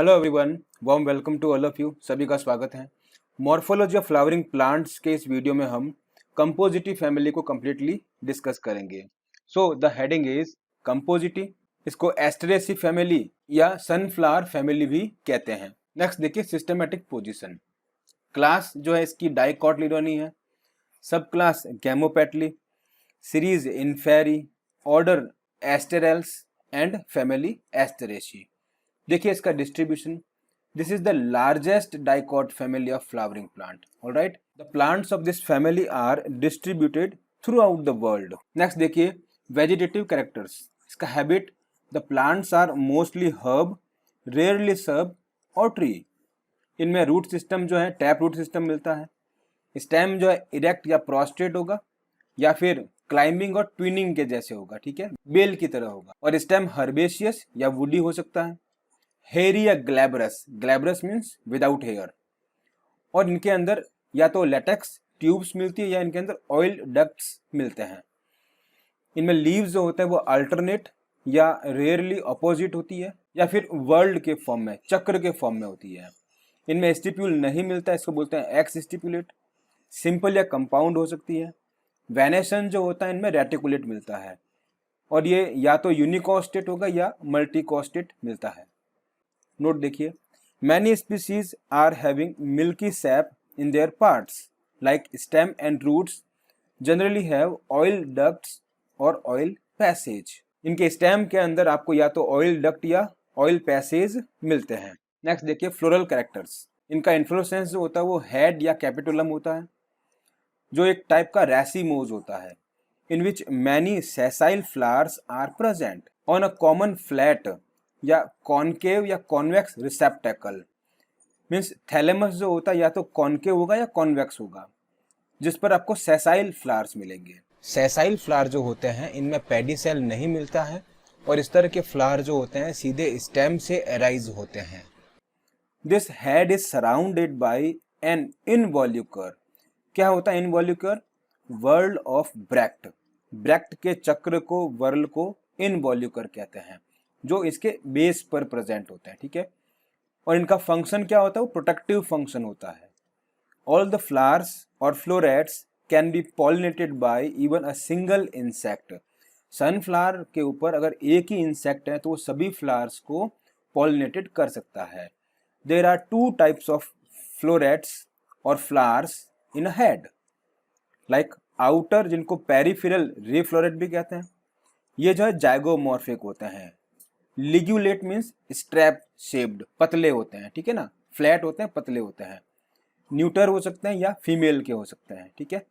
Hello everyone, warm welcome to all of you. सभी का स्वागत है। मॉर्फोलॉजी ऑफ फ्लावरिंग प्लांट्स के इस वीडियो में हम कंपोजिटी फैमिली को कम्प्लीटली डिस्कस करेंगे। So the heading is Compositae. इसको एस्टरेसी फैमिली या सनफ्लावर फैमिली भी कहते हैं। नेक्स्ट देखिए सिस्टमेटिक पोजीशन। क्लास जो है इसकी डाइकॉटिलीडोनी है, subclass gamopetalae, series inferae, order asterales and family asteraceae. देखिए इसका distribution. This is the largest dicot family of flowering plant. Alright, the plants of this family are distributed throughout the world. Next देखिए vegetative characters. इसका habit, the plants are mostly herb, rarely shrub और tree. इनमें root system जो है tap root system मिलता है। Stem जो है इरेक्ट या प्रोस्ट्रेट होगा या फिर क्लाइंबिंग और ट्विनिंग के जैसे होगा, ठीक है, बेल की तरह होगा। और स्टेम हर्बेशियस या वुडी हो सकता है। हेयरी या glabrous, glabrous means without hair. और इनके अंदर या तो लेटेक्स ट्यूब्स मिलती है या इनके अंदर ऑयल डक्ट्स मिलते हैं। इनमें लीव्स जो होते हैं वो अल्टरनेट या रेयरली अपोजिट होती है या फिर वर्ल्ड के फॉर्म में, चक्र के फॉर्म में होती है। इनमें स्टिप्यूल नहीं मिलता, इसको बोलते हैं एक्स स्टिपुलेट। सिंपल या कंपाउंड हो सकती है। वेनेशन जो होता है इनमें रेटिकुलेट मिलता है और ये या तो यूनिकोस्टेट होगा या मल्टीकोस्टेट मिलता है। नोट देखिए, many species are having milky sap in their parts like stem and roots generally have oil ducts और ऑयल पैसेज। इनके स्टेम के अंदर आपको या तो ऑयल डक्ट या ऑयल पैसेज मिलते हैं। नेक्स्ट देखिए फ्लोरल कैरेक्टर्स। इनका इन्फ्लोरेसेंस जो होता है वो हेड या कैपिटुलम होता है, जो एक टाइप का रैसीमोज होता है, in which many sessile flowers are present on a common flat या कॉनकेव या कॉन्वेक्स रिसेप्टेकल। मीन्स थैलेमस जो होता है या तो कॉनकेव होगा या कॉन्वेक्स होगा, जिस पर आपको सेसाइल फ्लावर्स मिलेंगे। सेसाइल फ्लावर जो होते हैं इनमें पेडिसेल नहीं मिलता है और इस तरह के फ्लावर जो होते हैं सीधे स्टेम से अराइज होते हैं। This head is surrounded by an involucre. क्या होता है involucre? Whorl of bract. Bract के चक्र को, वर्ल को इनवॉल्यूकर कहते हैं, जो इसके बेस पर प्रेजेंट होते हैं, ठीक है। और इनका फंक्शन क्या होता है? वो प्रोटेक्टिव फंक्शन होता है। ऑल द फ्लावर्स और florets can be pollinated bye even a single insect. Sunflower के ऊपर अगर एक ही इंसेक्ट है तो वो सभी फ्लावर्स को पॉलिनेटेड कर सकता है। There are two types of florets और flowers in a head, like outer जिनको पेरिफेरल रे फ्लोरेट भी कहते हैं, ये जो है जाइगोमॉर्फिक होते हैं। लिग्यूलेट मीन्स स्ट्रैप शेप्ड, पतले होते हैं, ठीक है ना, फ्लैट होते हैं, पतले होते हैं। न्यूटर हो सकते हैं या फीमेल के हो सकते हैं, ठीक है।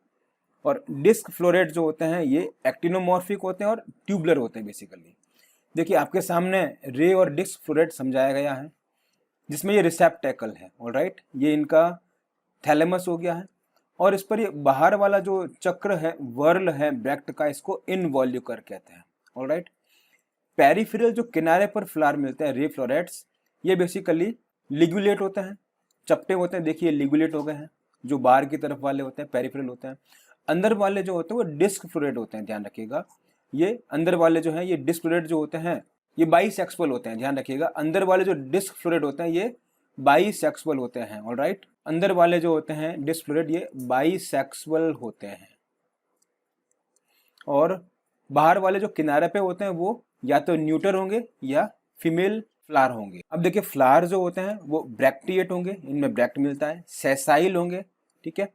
और डिस्क फ्लोरेट जो होते हैं ये एक्टिनोमॉर्फिक होते हैं और ट्यूबलर होते हैं बेसिकली। देखिए आपके सामने रे और डिस्क फ्लोरेट समझाया गया है, जिसमें ये रिसेप्टेकल है, ऑलराइट, ये इनका थैलेमस हो गया है। और इस पर ये बाहर वाला जो चक्र है, वर्ल है ब्रैक्ट का, इसको इनवॉल्यूकर कहते हैं, ऑलराइट। पेरिफेरल जो किनारे पर फ्लावर मिलते हैं रे फ्लोरेट्स, ये बेसिकली लिग्यूलेट होते हैं, चपटे होते हैं। देखिए लिग्यूलेट हो गए हैं, जो बाहर की तरफ वाले होते हैं पेरिफेरल होते हैं। अंदर वाले जो होते हैं वो डिस्क फ्लोरेट होते हैं, ध्यान रखिएगा। ये अंदर वाले जो हैं ये डिस्क फ्लोरेट जो होते हैं ये बाईसेक्सुअल होते हैं, ध्यान रखिएगा। अंदर वाले जो डिस्क फ्लोरेट होते हैं ये बाईसेक्सुअल होते हैं, ऑलराइट। अंदर वाले जो होते हैं डिस्क फ्लोरेट ये बाईसेक्सुअल होते हैं और बाहर वाले जो किनारे पे होते हैं वो या तो न्यूटर होंगे या फीमेल फ्लावर होंगे। अब देखिए फ्लावर जो होते हैं वो ब्रैक्टिएट होंगे, इनमें ब्रैक्ट मिलता है। सेसाइल होंगे, ठीक है।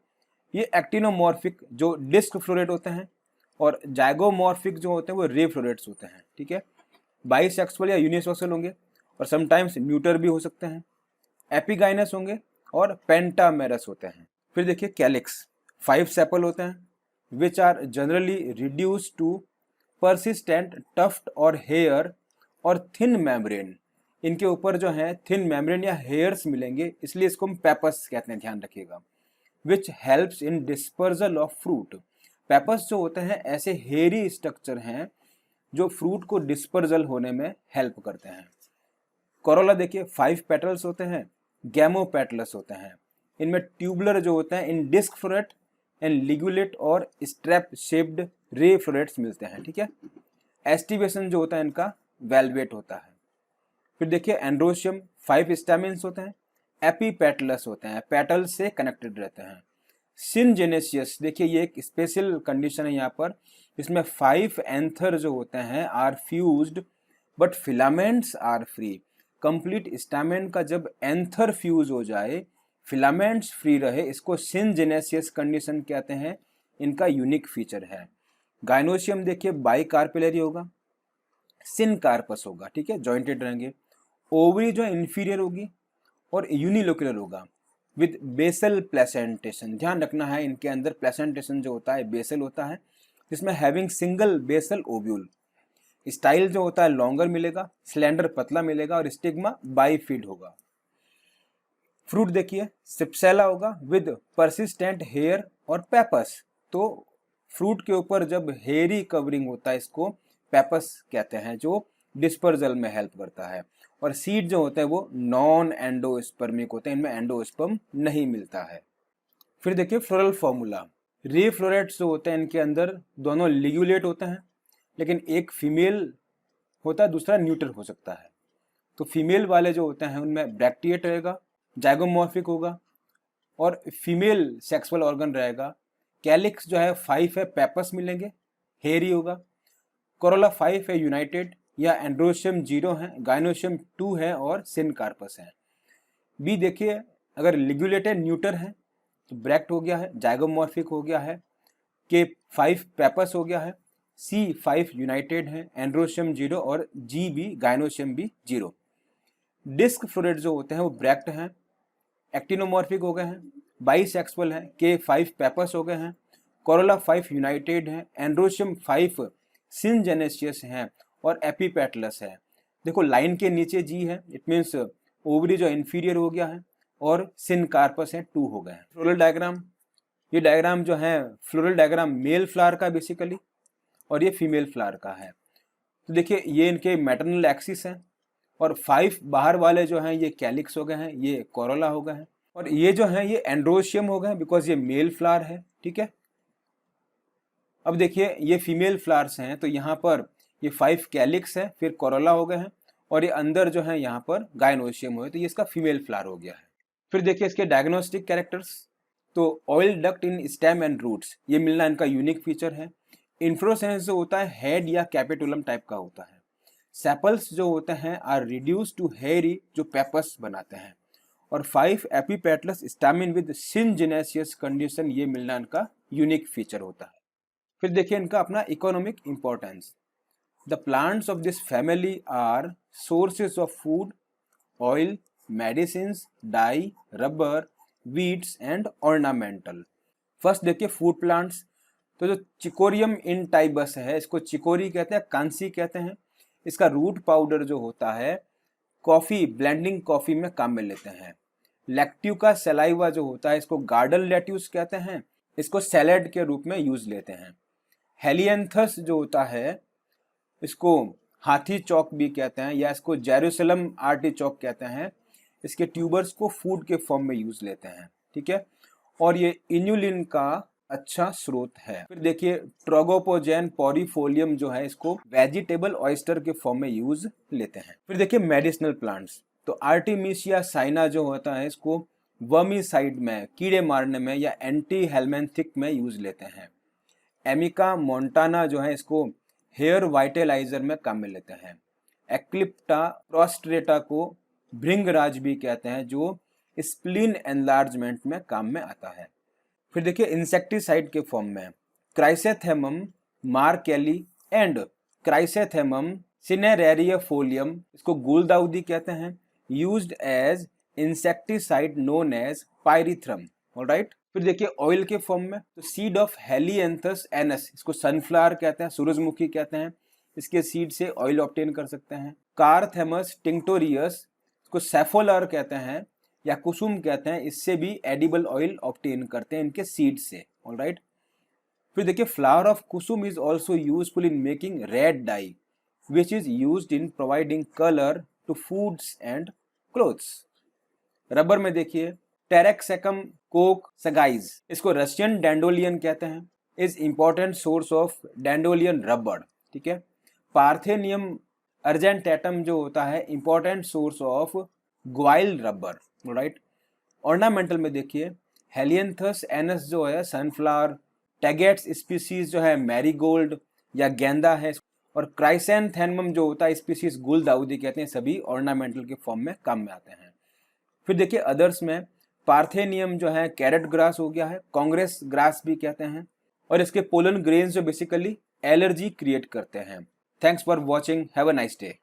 ये एक्टिनोमॉर्फिक जो डिस्क फ्लोरेट होते हैं और जाइगोमॉर्फिक जो होते हैं वो रे फ्लोरेट्स होते हैं, ठीक है। बाईसेक्सुअल या यूनिसेक्सुअल होंगे और समटाइम्स न्यूटर भी हो सकते हैं। एपिगाइनस होंगे और पेंटामेरस होते हैं। फिर देखिए कैलिक्स, 5 सेपल होते हैं which are generally reduce to persistent tuft और हेयर और थिन मेम्ब्रेन। इनके ऊपर जो है थिन मेम्ब्रेन या हेयर्स मिलेंगे, इसलिए इसको हम पेपस कहते हैं, ध्यान रखिएगा। Which helps in dispersal of fruit. Pappus जो होते हैं ऐसे हेयरी स्ट्रक्चर हैं जो फ्रूट को डिस्पर्जल होने में हेल्प करते हैं। कोरोला देखिए 5 पेटल्स होते हैं, गैमोपेटलस होते हैं। इनमें ट्यूबुलर जो होते हैं इन डिस्क फ्लोरेट एंड लिग्यूलेट और स्ट्रैप शेप्ड रे फ्लोरेट्स मिलते हैं, ठीक है। एस्टिवेशन जो होता है इनका वेलवेट होता है। फिर देखिए एंड्रोशियम 5 स्टैमेन्स होते हैं, एपीपेटलस होते हैं, पेटल से कनेक्टेड रहते हैं। सिनजेनेसियस देखिए ये एक स्पेशल कंडीशन है यहाँ पर, इसमें 5 एंथर जो होते हैं are fused but filaments are free. Complete stamen का जब एंथर फ्यूज हो जाए, फिलामेंट्स फ्री रहे, इसको सिनजेनेसियस कंडीशन कहते हैं, इनका यूनिक फीचर है। गाइनोशियम देखिए बाइकार्पेलरी होगा, सिनकार्पस होगा, ठीक है, जॉइंटेड रहेंगे। ओवरी जो इंफीरियर होगी और यूनिलोक्युलर होगा विद बेसल प्लेसेंटेशन। ध्यान रखना है इनके अंदर प्लेसेंटेशन जो होता है बेसल होता है, जिसमें having single basal ovule. Style जो होता है लॉन्गर मिलेगा, स्लेंडर पतला मिलेगा और स्टिग्मा बाइफिड होगा। फ्रूट देखिए सिप्सेला होगा विद परसिस्टेंट हेयर और पेपस। तो फ्रूट के ऊपर जब हेयरी कवरिंग होता है इसको पेपस कहते हैं, जो डिस्पर्जल में हेल्प करता है। और सीड जो होते हैं वो नॉन एंडोस्पर्मिक होते हैं, इनमें एंडोस्पर्म नहीं मिलता है। फिर देखिए फ्लोरल फॉर्मूला, रे फ्लोरेट्स जो होते हैं इनके अंदर दोनों लिग्यूलेट होते हैं, लेकिन एक फीमेल होता है दूसरा न्यूटर हो सकता है। तो फीमेल वाले जो होते हैं उनमें ब्रैक्टिएट रहेगा, जाइगोमॉर्फिक होगा और फीमेल सेक्सुअल ऑर्गन रहेगा। कैलिक्स जो है 5 है, पेपस मिलेंगे, हेयरी होगा। कोरोला 5 है यूनाइटेड या एंड्रोशियम 0 है, गाइनोशियम 2 है और सिनकार्पस है। बी देखिए अगर लिग्यूलेटेड न्यूटर है तो ब्रैक्ट हो गया है, जाइगोमॉर्फिक हो गया है, के 5 पेपस हो गया है, सी 5 यूनाइटेड है, एंड्रोशियम 0 और जी भी गाइनोशियम भी 0। डिस्क फ्लोरेट जो होते हैं वो ब्रैक्ट हैं, एक्टिनोमॉर्फिक हो गए हैं, बाइसेक्सुअल हैं, के 5 पेपस हो गए हैं, कोरोला 5 यूनाइटेड हैं, एंड्रोशियम 5 सिनजेनेसियस हैं और एपीपेटलस है। देखो लाइन के नीचे जी है, इट मीन्स ओवरी जो इंफीरियर हो गया है और सिनकार्पस है 2 हो गए हैं। फ्लोरल डायग्राम, ये डायग्राम जो है फ्लोरल डायग्राम मेल फ्लावर का बेसिकली और ये फीमेल फ्लावर का है। तो देखिए ये इनके मैटरनल एक्सिस हैं और 5 बाहर वाले जो हैं ये कैलिक्स हो गए हैं, ये कोरोला हो गए हैं और ये जो हैं ये एंड्रोशियम हो गए हैं बिकॉज ये मेल फ्लावर है, ठीक है। अब देखिए ये फीमेल फ्लावर्स हैं तो यहाँ पर ये 5 कैलिक्स है, फिर कोरोला हो गए हैं और ये अंदर जो है यहाँ पर गाइनोशियम हो, तो ये इसका फीमेल फ्लावर हो गया है। फिर देखिए इसके डायग्नोस्टिक कैरेक्टर्स, तो oil duct in stem and roots, ये मिलना इनका यूनिक फीचर है। इन्फ्लोरेसेंस जो होता है हेड या कैपिटुलम टाइप का होता है। सेपल्स जो होते हैं आर रिड्यूस टू हेयरी, जो पेपस बनाते हैं। और 5 एपीपेटलस स्टामिन विद सिनजेनेसियस कंडीशन, ये मिलना इनका यूनिक फीचर होता है। फिर देखिए इनका अपना economic importance. The plants of this family are sources of food, oil, medicines, dye, rubber, weeds and ornamental. First देखिए फूड प्लांट्स, तो जो चिकोरियम इंटाइबस है इसको चिकोरी कहते हैं, कांसी कहते हैं। इसका रूट पाउडर जो होता है कॉफ़ी, ब्लेंडिंग कॉफ़ी में काम में लेते हैं। लैक्ट्यू का सलाइवा जो होता है इसको गार्डन लेट्यूस कहते हैं, इसको सैलेड के रूप में यूज लेते हैं। हेलियंथस जो होता है इसको हाथी चौक भी कहते हैं या इसको जेरूसलम आर्टिचोक कहते हैं। इसके ट्यूबर्स को फूड के फॉर्म में यूज लेते हैं, ठीक है। और ये इन्युलिन का अच्छा स्रोत है। फिर देखिए ट्रोगोपोजेन पॉरीफोलियम जो है इसको वेजिटेबल ऑयस्टर के फॉर्म में यूज लेते हैं। फिर देखिए मेडिसिनल प्लांट्स, तो आर्टिमिशिया साइना जो होता है इसको वर्मीसाइड में, कीड़े मारने में या एंटी हेलमेंथिक में यूज लेते हैं। एमिका मोंटाना जो है इसको हेयर वाइटलाइजर में काम में लेते हैं। एक्लिप्टा प्रोस्ट्रेटा को भृंगराज भी कहते हैं, जो स्प्लीन एनलार्जमेंट में काम में आता है। फिर देखिए इंसेक्टिसाइड के फॉर्म में क्राइसेथेमम मार्केली एंड क्राइसेथेमम सिनेरेरियफोलियम, इसको गुलदाउदी कहते हैं, used as insecticide known as pyrethrum. Alright. फिर देखिए ऑयल के फॉर्म में, तो सीड ऑफ हेलियंथस एनस, इसको सनफ्लावर कहते हैं, सूरजमुखी कहते हैं, इसके सीड से ऑयल ऑब्टेन कर सकते हैं। कारथेमस टिंक्टोरियस, इसको सेफोलर कहते हैं या कुसुम कहते हैं, इससे भी एडिबल ऑयल ऑब्टेन करते हैं इनके सीड से। ऑलराइट। फिर देखिए flower of kusum is also useful in making red dye which is used in providing colour to foods and clothes. Rubber में देखिए टेरेक्सेकम कोक सगाइज, इसको रशियन डैंडोलियन कहते हैं, is important source of dandelion rubber, ठीक है। पार्थेनियम अर्जेंटेटम जो होता है important source of guayule rubber, right. Ornamental में देखिए हेलियंथस एनस जो है सनफ्लावर, टैगेट्स स्पीसीज जो है मैरीगोल्ड या गेंदा है, और क्राइसैंथेमम जो होता है स्पीसीज गुलदाउदी कहते हैं, सभी ऑर्नामेंटल के फॉर्म में काम में आते हैं। फिर देखिए अदर्स में पार्थेनियम जो है कैरेट ग्रास हो गया है, कांग्रेस ग्रास भी कहते हैं, और इसके पोलन ग्रेन्स जो बेसिकली एलर्जी क्रिएट करते हैं। Thanks for watching, have a nice day.